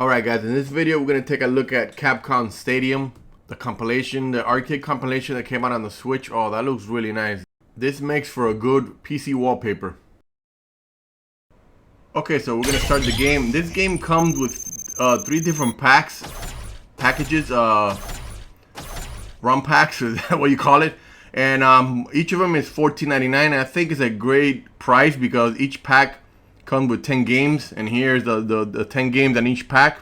Alright guys, in this video we're going to take a look at Capcom Stadium, the compilation, the arcade compilation that came out on the Switch. Oh, that looks really nice. This makes for a good PC wallpaper. Okay, so we're going to start the game. This game comes with 3 different packages, ROM packs, is that what you call it? And each of them is $14.99. I think it's a great price because each pack comes with 10 games, and here's the 10 games on each pack.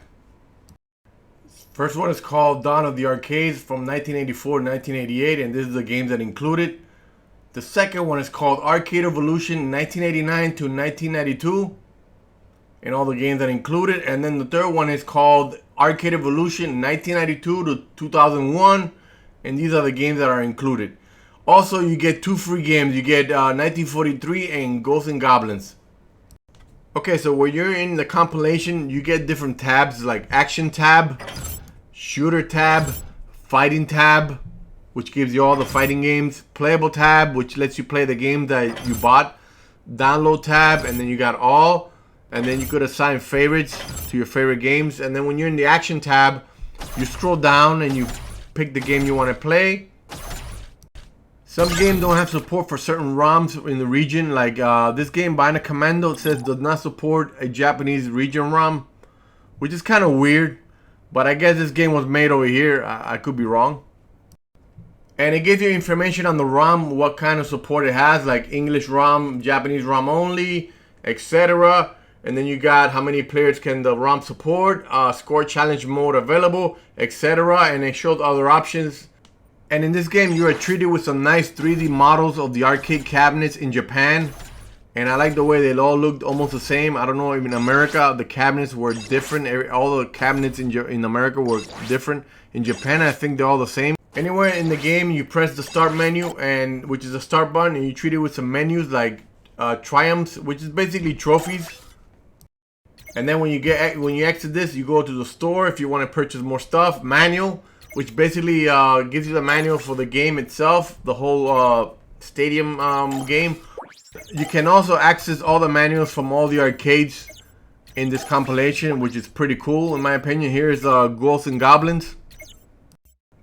First one is called Dawn of the Arcades from 1984 to 1988, and this is the games that included. The second one is called Arcade Evolution 1989 to 1992, and all the games that included. And then the third one is called Arcade Evolution 1992 to 2001, and these are the games that are included. Also, you get 2 free games. You get 1943 and Ghosts and Goblins. Okay, so when you're in the compilation, you get different tabs like Action tab, Shooter tab, Fighting tab, which gives you all the fighting games, Playable tab, which lets you play the game that you bought, Download tab, and then you got all, and then you could assign favorites to your favorite games. And then when you're in the Action tab, you scroll down and you pick the game you want to play. Some games don't have support for certain ROMs in the region, like this game, Bionic Commando, it says does not support a Japanese region ROM, which is kind of weird, but I guess this game was made over here. I could be wrong. And it gives you information on the ROM, what kind of support it has, like English ROM, Japanese ROM only, etc. And then you got how many players can the ROM support, score challenge mode available, etc. And it shows other options. And in this game, you are treated with some nice 3D models of the arcade cabinets in Japan. And I like the way they all looked almost the same. I don't know, even in America, the cabinets were different. All the cabinets in America were different. In Japan, I think they're all the same. Anywhere in the game, you press the start menu, and which is a start button, and you treat it with some menus like triumphs, which is basically trophies. And then when you exit this, you go to the store if you want to purchase more stuff. Manual, which basically gives you the manual for the game itself, the whole stadium game. You can also access all the manuals from all the arcades in this compilation, which is pretty cool in my opinion. Here's Ghosts and Goblins.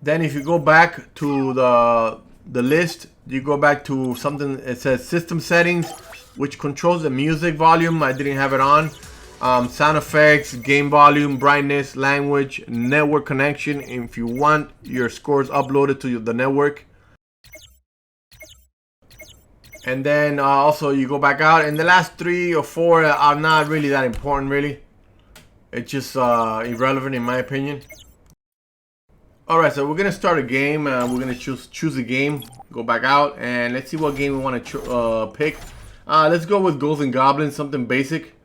Then if you go back to the list, you go back to something, it says System Settings, which controls the music volume. I didn't have it on. Sound effects, game volume, brightness, language, network connection, if you want your scores uploaded to the network. And then also you go back out, and the last 3 or 4 are not really that important, really. It's just irrelevant in my opinion. Alright, so we're gonna start a game. We're gonna choose a game, go back out, and let's see what game we want to pick. Let's go with Ghosts and Goblins, something basic.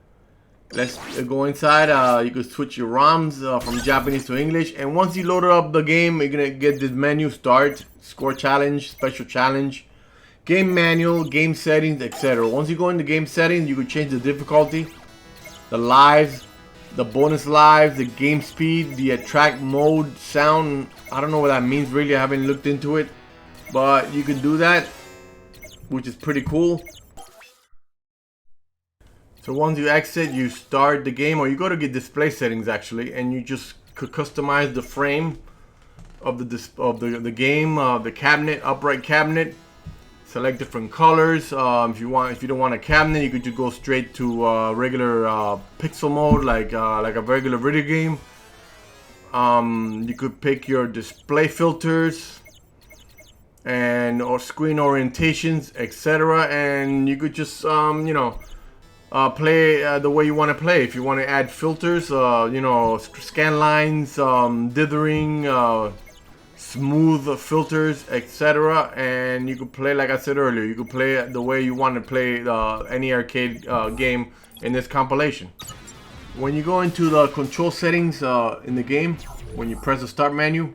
Let's go inside. You can switch your ROMs from Japanese to English, and once you load up the game, you're gonna get this menu: Start, Score Challenge, Special Challenge, Game Manual, Game Settings, etc. Once you go into Game Settings, you can change the difficulty, the lives, the bonus lives, the game speed, the attract mode, sound. I don't know what that means really. I haven't looked into it, but you can do that, which is pretty cool. So once you exit, you start the game, or you go to get display settings actually, and you just could customize the frame of the game, the cabinet, upright cabinet. Select different colors. If you don't want a cabinet, you could just go straight to regular pixel mode, like a regular video game. You could pick your display filters or screen orientations, etc. And you could just play the way you want to play. If you want to add filters, scan lines, dithering, smooth filters, etc. And you could play, like I said earlier, you could play the way you want to play any arcade game in this compilation. When you go into the control settings in the game, when you press the start menu,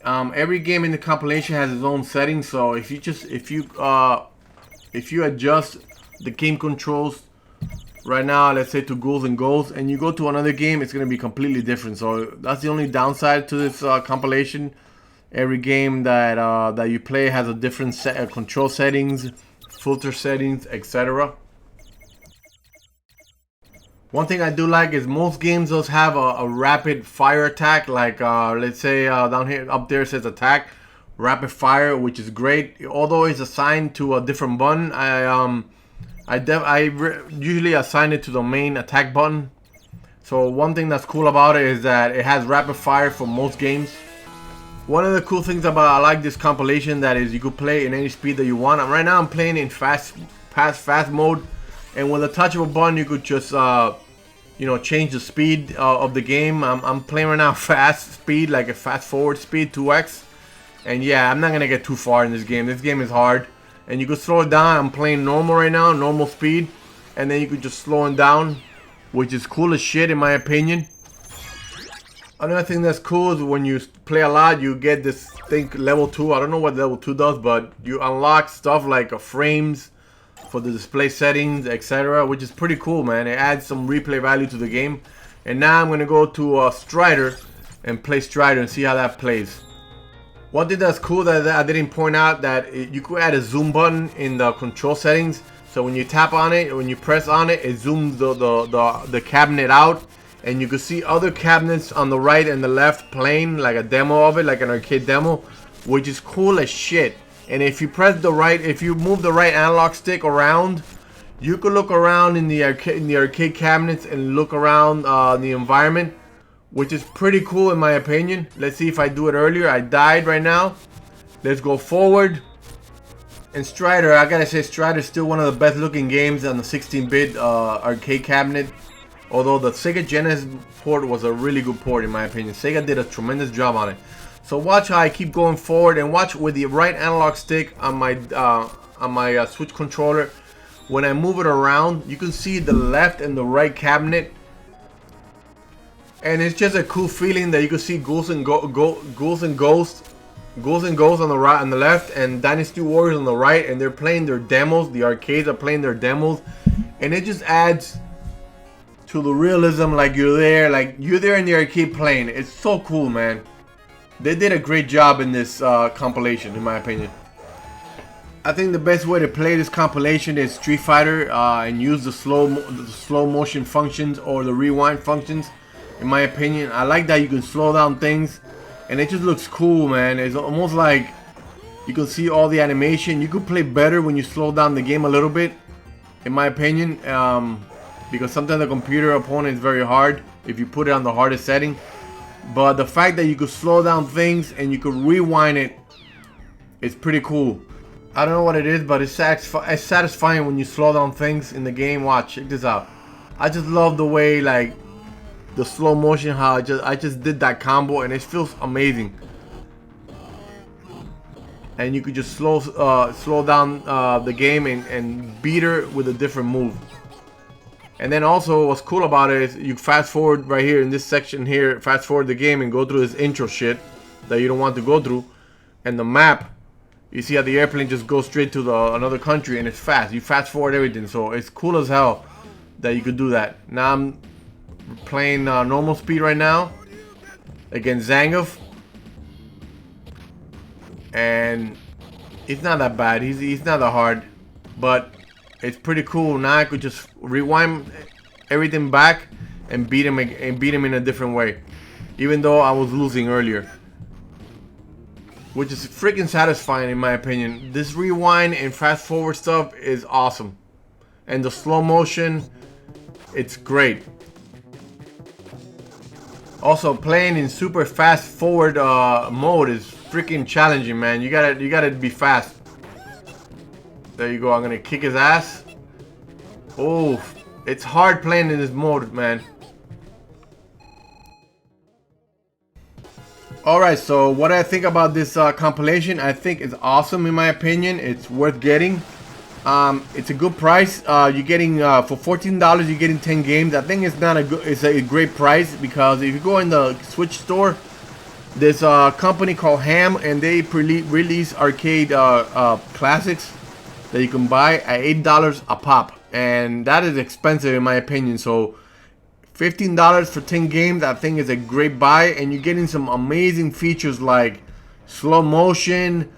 every game in the compilation has its own settings. So if you adjust the game controls right now, let's say to Ghouls and Goals, and you go to another game, it's going to be completely different. So that's the only downside to this compilation. Every game that you play has a different set of control settings, filter settings, etc. One thing I do like is most games does have a rapid fire attack. Like let's say down here, up there it says attack, rapid fire, which is great. Although it's assigned to a different button, usually assign it to the main attack button. So one thing that's cool about it is that it has rapid fire for most games. One of the cool things about I like this compilation that is you could play in any speed that you want. Right now I'm playing in fast mode, and with a touch of a button you could just you know, change the speed of the game. I'm playing right now fast speed, like a fast forward speed 2x, and yeah, I'm not gonna get too far in this game. This game is hard, and you could slow it down. I'm playing normal right now, normal speed, and then you could just slow it down, which is cool as shit in my opinion. Another thing that's cool is when you play a lot, you get this thing level 2. I don't know what level 2 does, but you unlock stuff like frames for the display settings, etc., which is pretty cool, man. It adds some replay value to the game. And now I'm gonna go to Strider and play Strider and see how that plays. One thing that's cool that I didn't point out, that you could add a zoom button in the control settings. So when you tap on it, when you press on it, it zooms the cabinet out, and you can see other cabinets on the right and the left playing like a demo of it, like an arcade demo, which is cool as shit. And if you press the right, if you move the right analog stick around, you could look around in the arcade cabinets and look around the environment, which is pretty cool in my opinion. Let's see if I do it earlier. I died right now. Let's go forward. And Strider, I gotta say, Strider is still one of the best looking games on the 16-bit arcade cabinet. Although the Sega Genesis port was a really good port in my opinion. Sega did a tremendous job on it. So watch how I keep going forward, and watch with the right analog stick on my Switch controller. When I move it around, you can see the left and the right cabinet, and it's just a cool feeling that you can see Ghouls and Ghosts on the right, on the left, and Dynasty Warriors on the right, and they're playing their demos. The arcades are playing their demos, and it just adds to the realism, like you're there in the arcade playing. It's so cool, man. They did a great job in this compilation, in my opinion. I think the best way to play this compilation is Street Fighter and use the slow motion functions or the rewind functions. In my opinion, I like that you can slow down things, and it just looks cool, man. It's almost like you can see all the animation. You could play better when you slow down the game a little bit, in my opinion, because sometimes the computer opponent is very hard if you put it on the hardest setting. But the fact that you could slow down things and you could rewind it is pretty cool. I don't know what it is, but it's satisfying when you slow down things in the game. Watch, check this out. I just love the way, like, the slow motion, how I just did that combo, and it feels amazing. And you could just slow down the game and beat her with a different move. And then also what's cool about it is you fast forward right here in this section here, fast forward the game and go through this intro shit that you don't want to go through. And the map, you see how the airplane just goes straight to another country, and it's fast. You fast forward everything, so it's cool as hell that you could do that. Now I'm playing normal speed right now against Zangief, and it's not that bad. He's not that hard, but it's pretty cool. Now I could just rewind everything back and beat him in a different way, even though I was losing earlier, which is freaking satisfying in my opinion. This rewind and fast forward stuff is awesome, and the slow motion, it's great. Also, playing in super fast forward mode is freaking challenging, man. You gotta be fast. There you go. I'm gonna kick his ass. Oh, it's hard playing in this mode, man. Alright, so what I think about this compilation, I think it's awesome in my opinion. It's worth getting. It's a good price. You're getting for $14, you're getting 10 games. I think it's not a good. It's a great price, because if you go in the Switch store, there's a company called Ham, and they release arcade classics that you can buy at $8 a pop, and that is expensive in my opinion. So $15 for 10 games, I think is a great buy, and you're getting some amazing features like slow motion,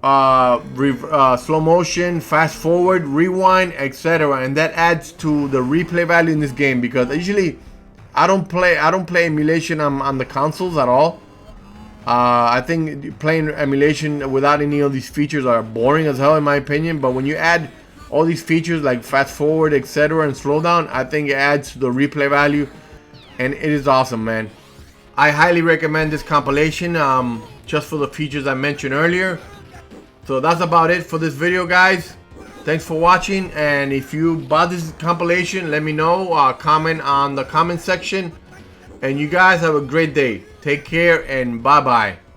slow motion, fast forward, rewind, etc. And that adds to the replay value in this game, because usually I don't play emulation on the consoles at all. I think playing emulation without any of these features are boring as hell in my opinion. But when you add all these features like fast forward, etc. and slow down, I think it adds to the replay value, and it is awesome, man. I highly recommend this compilation, just for the features I mentioned earlier. So that's about it for this video, guys. Thanks for watching, and if you bought this compilation, let me know. Comment on the comment section, and you guys have a great day. Take care and bye bye.